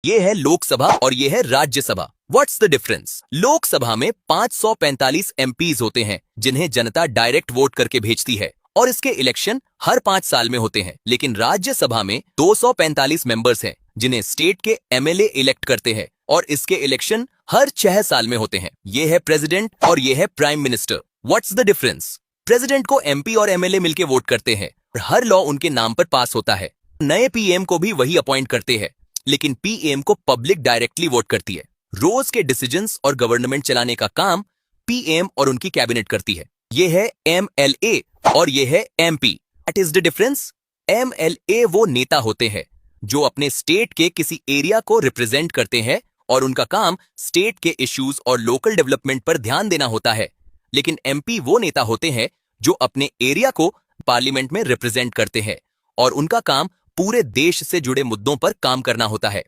ये है लोकसभा और ये है Rajya Sabha. What's the difference? Lok Sabha में 545 एमपीज होते हैं जिन्हें जनता डायरेक्ट वोट करके भेजती है और इसके इलेक्शन हर 5 साल में होते हैं। लेकिन राज्यसभा में 245 मेंबर्स हैं जिन्हें स्टेट के एमएलए इलेक्ट करते हैं और इसके इलेक्शन हर 6 साल में होते हैं। ये है प्रेसिडेंट और ये है prime minister. What's the difference? President को एमपी और एमएलए मिलकर वोट करते हैं और हर लॉ उनके नाम पर पास होता है। नए पीएम को भी वही अपॉइंट करते हैं, लेकिन पीएम को पब्लिक डायरेक्टली वोट करती है। रोज के डिसीजंस और गवर्नमेंट चलाने का काम पीएम और उनकी कैबिनेट करती है। ये है एमएलए और ये है MP. What is the difference? MLA वो नेता होते हैं जो अपने स्टेट के किसी एरिया को रिप्रेजेंट करते हैं और उनका काम स्टेट के इश्यूज और लोकल डेवलपमेंट पर ध्यान देना होता है। लेकिन एमपी वो नेता होते हैं जो अपने एरिया को पार्लियामेंट में रिप्रेजेंट करते हैं और उनका काम पूरे देश से जुड़े मुद्दों पर काम करना होता है।